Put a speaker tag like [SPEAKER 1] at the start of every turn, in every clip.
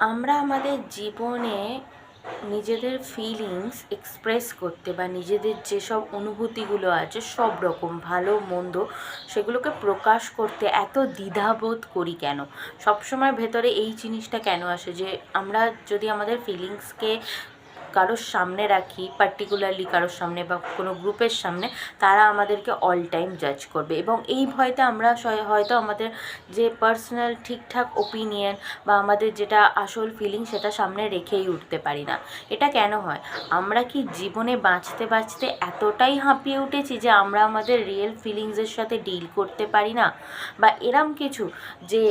[SPEAKER 1] আমরা আমাদের জীবনে নিজেদের ফিলিংস এক্সপ্রেস করতে বা নিজেদের যেসব অনুভূতিগুলো আছে সব রকম ভালো মন্দ সেগুলোকে প্রকাশ করতে এত দ্বিধাবোধ করি কেন? সবসময় ভেতরে এই জিনিসটা কেন আসে যে আমরা যদি আমাদের ফিলিংসকে কারোর সামনে রাখি, পার্টিকুলারলি কারোর সামনে বা কোনো গ্রুপের সামনে, তারা আমাদেরকে অল টাইম জাজ করবে এবং এই ভয়তে আমরা হয়তো আমাদের যে পার্সোনাল ঠিকঠাক ওপিনিয়ন বা আমাদের যেটা আসল ফিলিং সেটা সামনে রেখেই উঠতে পারি না। এটা কেন হয়? আমরা কি জীবনে বাঁচতে বাঁচতে এতটাই হাঁপিয়ে উঠেছি যে আমরা আমাদের রিয়েল ফিলিংসের সাথে ডিল করতে পারি না, বা এরম কিছু যে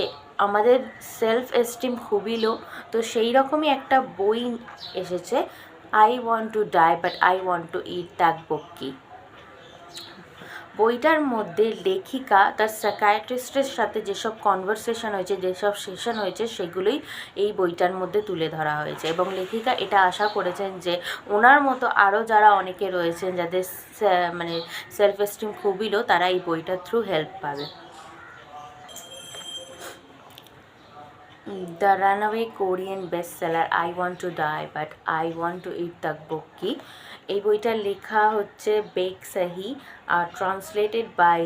[SPEAKER 1] আমাদের সেলফ এস্টিম খুবই লো? তো সেই রকমই একটা বই এসেছে, I want to die but I want to eat tteokbokki. বইটার মধ্যে লেখিকা তার সাইকিয়াট্রিস্টের সাথে যেসব কনভারসেশন হয়েছে, যেসব সেশন হয়েছে, সেগুলোই এই বইটার মধ্যে তুলে ধরা হয়েছে এবং লেখিকা এটা আশা করেছেন যে ওনার মতো আরও যারা অনেকে রয়েছেন যাদের মানে সেলফ এস্টিম খুবই লো, তারা এই বইটার থ্রু হেল্প পাবে। The runway Korean bestseller I want to die but I want to eat tteokbokki. এই বইটার লেখা হচ্ছে বেক সাহি, আর ট্রান্সলেটেড বাই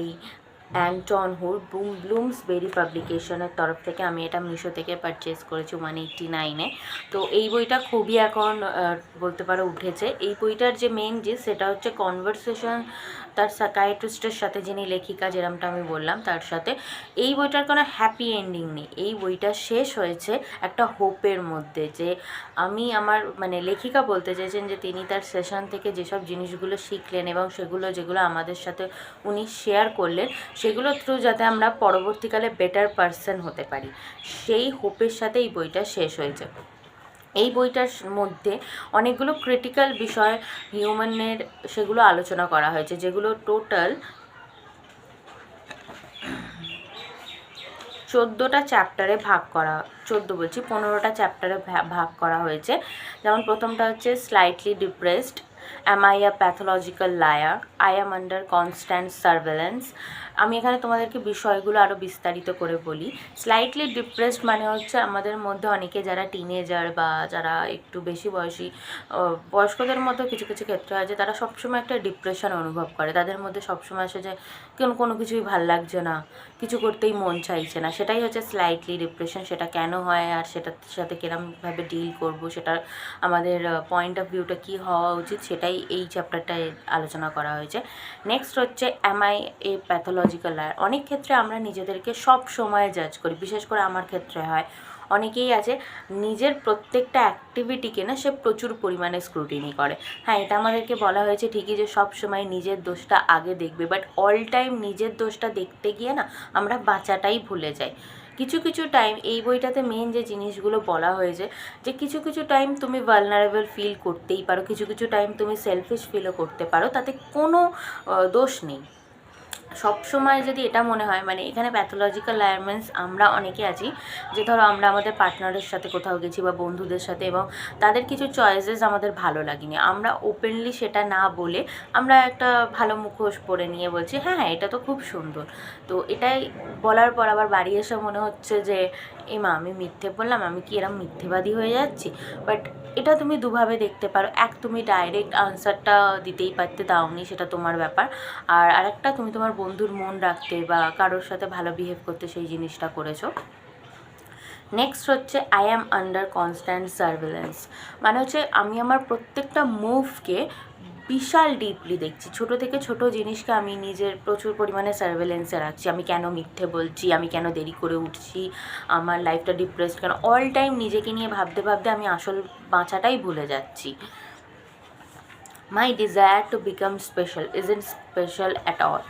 [SPEAKER 1] অ্যান্টন হুর, ব্লুমসবেরি পাবলিকেশনের তরফ থেকে। আমি এটা মিশো থেকে পারচেস করেছি 189-এ। তো এই বইটা খুবই এখন বলতে পারো উঠেছে। এই বইটার যে মেন সেটা হচ্ছে কনভারসেশন তার সাইকিয়াট্রিস্টের সাথে, যিনি লেখিকা যেরমটা আমি বললাম, তার সাথে। এই বইটার কোনো হ্যাপি এন্ডিং নেই। এই বইটা শেষ হয়েছে একটা হোপের মধ্যে, যে আমি আমার মানে লেখিকা বলতে চেয়েছেন যে তিনি তার সেশন থেকে যেসব জিনিসগুলো শিখলেন এবং যেগুলো আমাদের সাথে উনি শেয়ার করলেন, সেগুলো থ্রু যাতে আমরা পরবর্তীকালে বেটার পারসন হতে পারি, সেই হোপের সাথে এই বইটা শেষ হয়েছে। এই বইটার মধ্যে অনেকগুলো ক্রিটিক্যাল বিষয় হিউম্যানের সেগুলো আলোচনা করা হয়েছে, যেগুলো টোটাল 14টা চ্যাপ্টারে ভাগ করা, 15টা চ্যাপ্টারে ভাগ করা হয়েছে। যেমন প্রথমটা হচ্ছে slightly depressed, am I a pathological liar, I am under constant surveillance. আমি এখানে তোমাদেরকে বিষয়গুলো আরও বিস্তারিত করে বলি। স্লাইটলি ডিপ্রেসড মানে হচ্ছে আমাদের মধ্যে অনেকে যারা টিনেজার বা যারা একটু বেশি বয়সী, বয়স্কদের মধ্যে কিছু কিছু ক্ষেত্রে হয় যে তারা সবসময় একটা ডিপ্রেশন অনুভব করে। তাদের মধ্যে সবসময় আসে যে কোনো কিছুই ভাল লাগছে না, কিছু করতেই মন চাইছে না। সেটাই হচ্ছে স্লাইটলি ডিপ্রেশন। সেটা কেন হয় আর সেটার সাথে কীরকমভাবে ডিল করব, সেটার আমাদের পয়েন্ট অফ ভিউটা কী হওয়া উচিত, সেটাই এই চ্যাপ্টারটায় আলোচনা করা হয়েছে। নেক্সট হচ্ছে am I A pathological liar. অনেক ক্ষেত্রে আমরা নিজেদেরকে সব সময় জাজ করি, বিশেষ করে আমার ক্ষেত্রে হয়। অনেকেই আছে নিজের প্রত্যেকটা অ্যাক্টিভিটিকে না সে প্রচুর পরিমাণে স্ক্রুটিনি করে। হ্যাঁ, এটা আমাদেরকে বলা হয়েছে ঠিকই যে সব সময় নিজের দোষটা আগে দেখবে, বাট অল টাইম নিজের দোষটা দেখতে গিয়ে না আমরা বাঁচাটাই ভুলে যাই। কিছু কিছু টাইম, এই বইটাতে মেন যে জিনিসগুলো বলা হয়েছে, যে কিছু কিছু টাইম তুমি ভালনারেবল ফিল করতেই পারো, কিছু কিছু টাইম তুমি সেলফিশ ফিলও করতে পারো, তাতে কোনো দোষ নেই। সবসময় যদি এটা মনে হয়, মানে এখানে প্যাথোলজিক্যাল লায়ার মিন্স আমরা অনেকে আছি যে ধরো আমরা আমাদের পার্টনারের সাথে কোথাও গেছি বা বন্ধুদের সাথে, এবং তাদের কিছু চয়েসেস আমাদের ভালো লাগেনি, আমরা ওপেনলি সেটা না বলে আমরা একটা ভালো মুখোশ পরে নিয়ে বলছি হ্যাঁ হ্যাঁ এটা তো খুব সুন্দর। তো এটাই বলার পর আবার বাড়ি এসে মনে হচ্ছে যে মা আমি মিথ্যে বললাম, আমি কি এরম মিথ্যেবাদী হয়ে যাচ্ছি? বাট এটা তুমি দুভাবে দেখতে পারো। এক, তুমি ডাইরেক্ট আনসারটা দিতেই পারতে, দাওনি, সেটা তোমার ব্যাপার। আর আরেকটা, তুমি তোমার বন্ধুর মন রাখতে বা কারোর সাথে ভালো বিহেভ করতে সেই জিনিসটা করেছো। নেক্সট হচ্ছে I am under constant surveillance, মানে হচ্ছে আমি আমার প্রত্যেকটা মুভকে বিশাল ডিপলি দেখছি। ছোট থেকে ছোট জিনিসকে আমি নিজের প্রচুর পরিমাণে সার্ভেলেন্সে রাখছি। আমি কেন মিথ্যে বলছি, আমি কেন দেরি করে উঠছি, আমার লাইফটা ডিপ্রেসড কেন, অল টাইম নিজেকে নিয়ে ভাবতে ভাবতে আমি আসল বাঁচাটাই ভুলে যাচ্ছি। My desire to become special isn't special at all.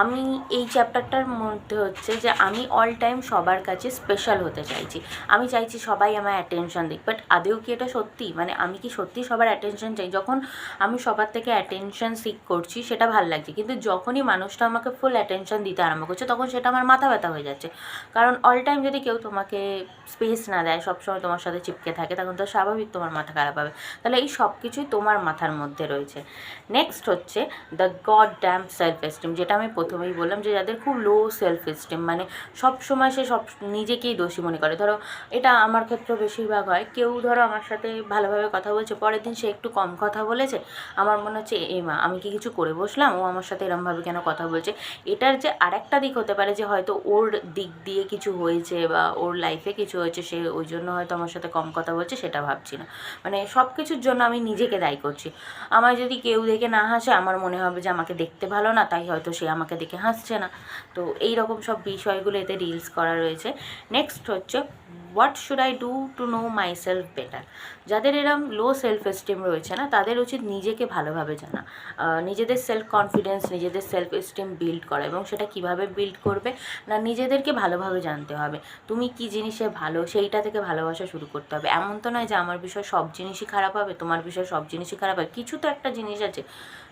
[SPEAKER 1] আমি এই চ্যাপ্টারটার মধ্যে হচ্ছে যে আমি অল টাইম সবার কাছে স্পেশাল হতে চাইছি। আমি চাইছি সবাই আমার অ্যাটেনশন দিক, বাট আদেও কি এটা সত্যি? মানে আমি কি সত্যি সবার অ্যাটেনশন চাই? যখন আমি সবার থেকে অ্যাটেনশন সিক করছি সেটা ভালো লাগছে, কিন্তু যখনই মানুষটা আমাকে ফুল অ্যাটেনশন দিতে আরম্ভ করছে তখন সেটা আমার মাথা ব্যথা হয়ে যাচ্ছে। কারণ অল টাইম যদি কেউ তোমাকে স্পেস না দেয়, সবসময় তোমার সাথে চিপকে থাকে, তখন তো স্বাভাবিক তোমার মাথা খারাপ হবে। তাহলে এই সব কিছুই তোমার মাথার মধ্যে রয়েছে। নেক্সট হচ্ছে the god damn self esteem, যেটা আমি প্রথমেই বললাম যে যাদের খুব লো সেলফ এস্টিম, মানে সব সময় সে সব নিজেকেই দোষী মনে করে। ধরো এটা আমার ক্ষেত্রে বেশিরভাগ হয়, কেউ ধরো আমার সাথে ভালোভাবে কথা বলছে, পরের দিন সে একটু কম কথা বলেছে, আমার মনে হচ্ছে এ মা আমি কি কিছু করে বসলাম, ও আমার সাথে এরমভাবে কেন কথা বলছে। এটার যে আরেকটা দিক হতে পারে যে হয়তো ওর দিক দিয়ে কিছু হয়েছে বা ওর লাইফে কিছু হয়েছে, সে ওই জন্য হয়তো আমার সাথে কম কথা বলছে, সেটা ভাবছি না। মানে সব কিছুর জন্য আমি নিজেকে দায়ী করছি। আমার যদি কেউ দেখে না হাসে, আমার মনে হবে যে আমাকে দেখতে ভালো না, তাই হয়তো সে আমাকে দেখে হাসছে না। তো এই রকম সব বিষয়গুলো এতে রিলস করা রয়েছে। নেক্সট হচ্ছে what should I do to know my self better. যাদের এরম লো সেলফ এস্টিম রয়েছে না, তাদের উচিত নিজেকে ভালোভাবে জানা, নিজেদের সেলফ কনফিডেন্স, নিজেদের সেলফ এস্টিম বিল্ড করা। এবং সেটা কিভাবে বিল্ড করবে না, নিজেদেরকে ভালোভাবে জানতে হবে তুমি কি জিনিসে ভালো, সেইটা থেকে ভালোবাসা শুরু করতে হবে। এমন তো নয় যে আমার বিষয় সব জিনিসই খারাপ হবে, তোমার বিষয় সব জিনিসই খারাপ হবে। কিছু তো একটা জিনিস আছে,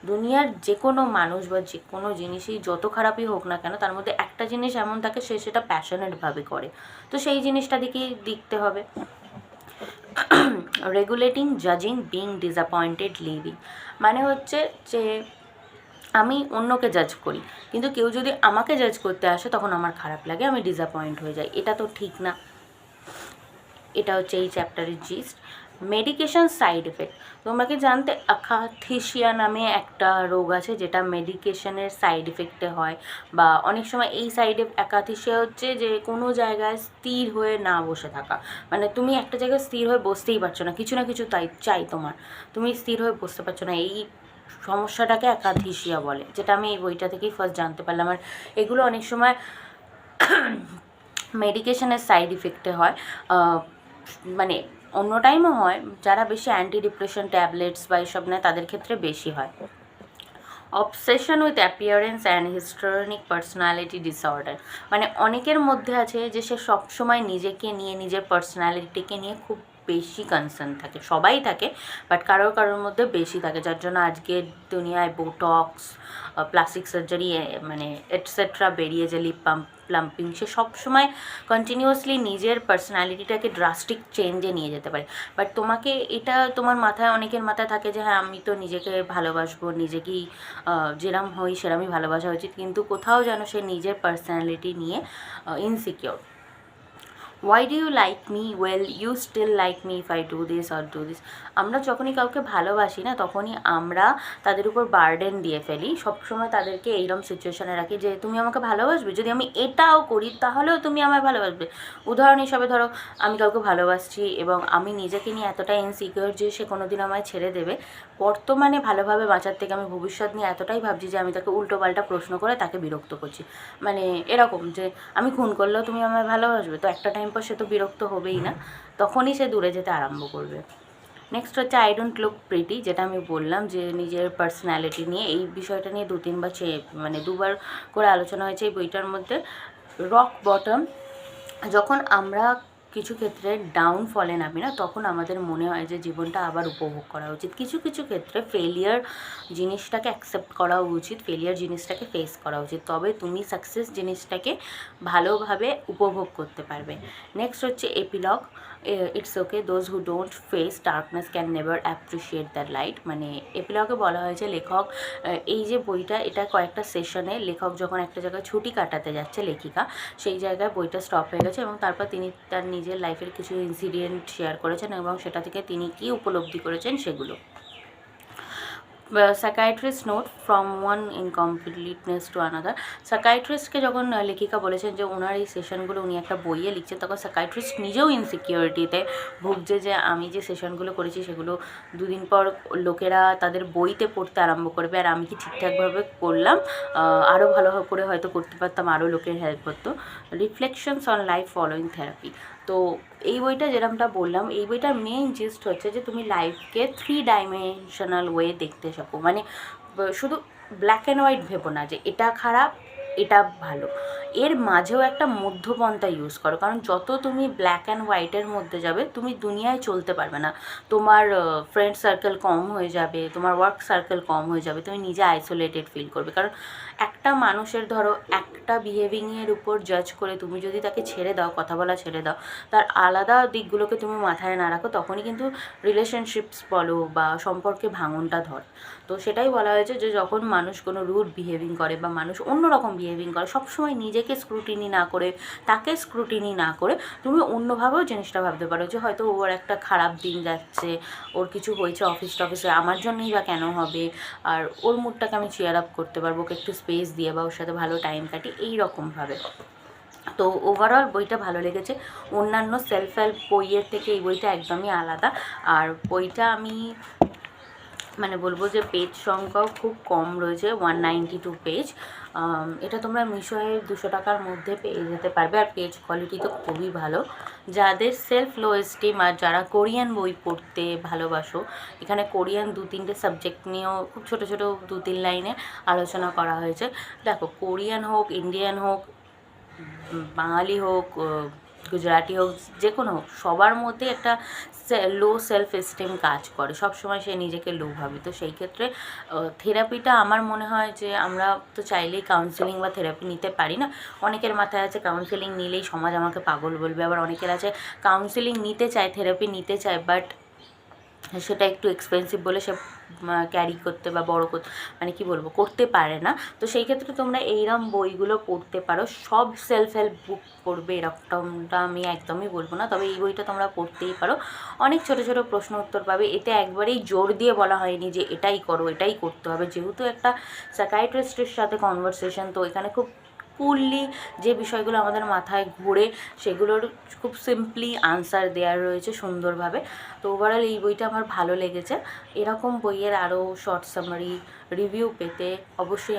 [SPEAKER 1] দুনিয়ার যে কোনো মানুষ বা যে কোনো জিনিসই যত খারাপই হোক না কেন, তার মধ্যে একটা জিনিস এমন থাকে সে সেটা প্যাশনেটভাবে করে, তো সেই জিনিসটা দিকেই দেখতে হবে। রেগুলেটিং, জাজিং, বিং ডিসঅ্যাপয়েন্টেড, লিভিং, মানে হচ্ছে যে আমি অন্যকে জাজ করি, কিন্তু কেউ যদি আমাকে জাজ করতে আসে তখন আমার খারাপ লাগে, আমি ডিসঅ্যাপয়েন্ট হয়ে যাই, এটা তো ঠিক না। এটা হচ্ছে এই চ্যাপ্টারের জিস্ট। মেডিকেশন সাইড এফেক্ট, তোমরা কি জানতে অ্যাকাথিসিয়া নামে একটা রোগ আছে যেটা মেডিকেশনের সাইড এফেক্টে হয়, বা অনেক সময় এই অ্যাকাথিসিয়া হচ্ছে যে কোনো জায়গায় স্থির হয়ে না বসে থাকা, মানে তুমি একটা জায়গায় স্থির হয়ে বসতেই পারছো না, কিছু না কিছু তাই চাই তোমার, তুমি স্থির হয়ে বসতে পারছো না, এই সমস্যাটাকে অ্যাকাথিসিয়া বলে, যেটা আমি এই বইটা থেকেই ফার্স্ট জানতে পারলাম। আর এগুলো অনেক সময় মেডিকেশনের সাইড ইফেক্টে হয়, মানে অন্য টাইমও হয়, যারা বেশি অ্যান্টি ডিপ্রেশন ট্যাবলেটস বা এসব নেয় তাদের ক্ষেত্রে বেশি হয়। Obsession with appearance and historic personality disorder, মানে অনেকের মধ্যে আছে যে সে সবসময় নিজেকে নিয়ে, নিজের পার্সোনালিটিকে নিয়ে খুব বেশি কনসার্ন থাকে, সবাই থাকে বাট কারোর কারোর মধ্যে বেশি থাকে, যার জন্য আজকের দুনিয়ায় বোটক্স, প্লাস্টিক সার্জারি, মানে এটসেট্রা বেরিয়েছে, লিপ প্লাম্পিং, সে সবসময় কন্টিনিউয়াসলি নিজের পার্সোনালিটিটাকে ড্রাস্টিক চেঞ্জে নিয়ে যেতে পারে। বাট তোমাকে এটা তোমার মাথায়, অনেকের মাথায় থাকে যে হ্যাঁ আমি তো নিজেকে ভালোবাসবো, নিজেকেই যেরম হই সেরমই ভালোবাসা উচিত, কিন্তু কোথাও যেন সে নিজের পার্সোনালিটি নিয়ে insecure. Why do you like me well you still like me if I do this or do this. আমরা যখনই কাউকে ভালোবাসি না, তখনই আমরা তাদের উপর বার্ডেন দিয়ে ফেলি, সবসময় তাদেরকে এইরকম সিচুয়েশানে রাখি যে তুমি আমাকে ভালোবাসবে, যদি আমি এটাও করি তাহলেও তুমি আমায় ভালোবাসবে। উদাহরণ হিসাবে ধরো আমি কাউকে ভালোবাসছি এবং আমি নিজেকে নিয়ে এতটাই ইনসিকিওর যে সে কোনো দিন আমায় ছেড়ে দেবে, বর্তমানে ভালোভাবে বাঁচার থেকে আমি ভবিষ্যৎ নিয়ে এতটাই ভাবছি যে আমি তাকে উল্টোপাল্টা প্রশ্ন করে তাকে বিরক্ত করছি। মানে এরকম যে আমি খুন করলেও তুমি আমায় ভালোবাসবে, তো একটা টাইম পর সে তো বিরক্ত হবেই না, তখনই সে দূরে যেতে আরম্ভ করবে। নেক্সট হচ্ছে আই ডোন্ট লুক প্রিটি, যেটা আমি বললাম যে নিজের পার্সোনালিটি নিয়ে, এই বিষয়টা নিয়ে দুবার করে আলোচনা হয়েছে এই বইটার মধ্যে। রক বটম, যখন আমরা কিছু ক্ষেত্রে ডাউনফলে নামি না, তখন আমাদের মনে হয় যে জীবনটা আবার উপভোগ করা উচিত। কিছু কিছু ক্ষেত্রে ফেলিয়ার জিনিসটাকে অ্যাকসেপ্ট করা উচিত, ফেলিয়ার জিনিসটাকে ফেস করা উচিত, তবে তুমি সাকসেস জিনিসটাকে ভালোভাবে উপভোগ করতে পারবে। নেক্সট হচ্ছে epilogue, it's okay those who don't face darkness can never appreciate the light. মানে এপিলগে বলা হয়েছে লেখক, এই যে বইটা, এটা কয়েকটা সেশনে লেখক যখন একটা জায়গায় ছুটি কাটাতে যাচ্ছে, লেখিকা সেই জায়গায় বইটা স্টপ হয়ে গেছে এবং তারপর তিনি তার নিজের লাইফের কিছু ইনসিডেন্ট শেয়ার করেছেন এবং সেটা থেকে তিনি কী উপলব্ধি করেছেন সেগুলো। Psychiatrist note from one incompleteness to another, সাইকাইট্রিস্টকে যখন লেখিকা বলেছেন যে ওনার এই সেশনগুলো উনি একটা বইয়ে লিখছেন, তখন সাইকাইট্রিস্ট নিজেও ইনসিকিউরিটিতে ভুগছে যে আমি যে সেশনগুলো করেছি সেগুলো দুদিন পর লোকেরা তাদের বইতে পড়তে আরম্ভ করবে, আর আমি কি ঠিকঠাকভাবে করলাম, আরও ভালো করে হয়তো করতে পারতাম, আরও লোকের হেল্প করতো। Reflections on life following therapy, তো এই বইটা যেরকমটা বললাম, এই বইটার মেইন জিস্ট হচ্ছে যে তুমি লাইফকে 3 ডাইমেনশনাল ওয়ে দেখতে শেখো, মানে শুধু ব্ল্যাক অ্যান্ড হোয়াইট ভেবো না যে এটা খারাপ এটা ভালো, এর মাঝেও একটা মধ্যপন্থা ইউজ করো, কারণ যত তুমি ব্ল্যাক অ্যান্ড হোয়াইটের মধ্যে যাবে তুমি দুনিয়ায় চলতে পারবে না। তোমার ফ্রেন্ড সার্কেল কম হয়ে যাবে, তোমার ওয়ার্ক সার্কেল কম হয়ে যাবে, তুমি নিজে আইসোলেটেড ফিল করবে। কারণ একটা মানুষের ধরো একটা বিহেভিংয়ের উপর জাজ করে তুমি যদি তাকে ছেড়ে দাও, কথা বলা ছেড়ে দাও, তার আলাদা দিকগুলোকে তুমি মাথায় না রাখো, তখনই কিন্তু রিলেশনশিপস বলো বা সম্পর্কে ভাঙনটা ধরে। তো সেটাই বলা হয়েছে যে যখন মানুষ কোনো রুড বিহেভিং করে বা মানুষ অন্যরকম বিহেভিং করে, সবসময় নিজেকে স্ক্রুটিনি না করে, তাকে স্ক্রুটিনি না করে তুমি অন্যভাবেও জিনিসটা ভাবতে পারো যে হয়তো ওর একটা খারাপ দিন যাচ্ছে, ওর কিছু হয়েছে অফিস টফিসে, আমার জন্যই বা কেন হবে, আর ওর মুডটাকে আমি চেয়ার আপ করতে পারবো, ওকে একটু স্পেস দিয়ে বা ওর সাথে ভালো টাইম কাটি, এইরকমভাবে। তো ওভারঅল বইটা ভালো লেগেছে। অন্যান্য সেলফ হেল্প বইয়ের থেকে এই বইটা একদমই আলাদা। আর বইটা আমি মানে বলবো যে পেজ সংখ্যাও খুব কম রয়েছে, 192 পেজ। এটা তোমরা মিশোয়ে 200 টাকার মধ্যে পেয়ে যেতে পারবে। আর পেজ কোয়ালিটি তো খুবই ভালো। যাদের সেলফ লো এস্টিম আর যারা কোরিয়ান বই পড়তে ভালোবাসো, এখানে কোরিয়ান 2-3টে সাবজেক্ট নিয়েও খুব ছোটো ছোটো 2-3 লাইনে আলোচনা করা হয়েছে। দেখো, কোরিয়ান হোক, ইন্ডিয়ান হোক, বাঙালি হোক, গুজরাটি হোক, যে কোনো হোক, সবার মধ্যে একটা লো সেলফ এস্টিম কাজ করে, সবসময় সে নিজেকে লো ভাবে। তো সেই ক্ষেত্রে থেরাপিটা আমার মনে হয় যে আমরা তো চাইলেই কাউন্সেলিং বা থেরাপি নিতে পারি না। অনেকের মাথায় আছে কাউন্সেলিং নিলেই সমাজ আমাকে পাগল বলবে, আবার অনেকের আছে কাউন্সেলিং নিতে চায়, থেরাপি নিতে চায়, বাট সেটা একটু এক্সপেন্সিভ বলে সে ক্যারি করতে বা বড় করতে মানে কি বলবো করতে পারে না। তো সেই ক্ষেত্রে তোমরা এইরকম বইগুলো পড়তে পারো। সব সেলফ হেল্প বুক পড়বে এরকমটা আমি একদমই বলবো না, তবে এই বইটা তোমরা পড়তেই পারো। অনেক ছোটো ছোটো প্রশ্ন উত্তর পাবে। এতে একবারেই জোর দিয়ে বলা হয়নি যে এটাই করো, এটাই করতে হবে। যেহেতু একটা সাইকিয়াট্রিস্টের সাথে কনভারসেশন, তো এখানে খুব কুললি যে বিষয়গুলো আমাদের মাথায় ঘুরে সেগুলোর খুব সিম্পলি আনসার দেওয়া রয়েছে সুন্দরভাবে। তো ওভারঅল এই বইটা আমার ভালো লেগেছে। এরকম বইয়ের আরও শর্ট সামারি রিভিউ পেতে অবশ্যই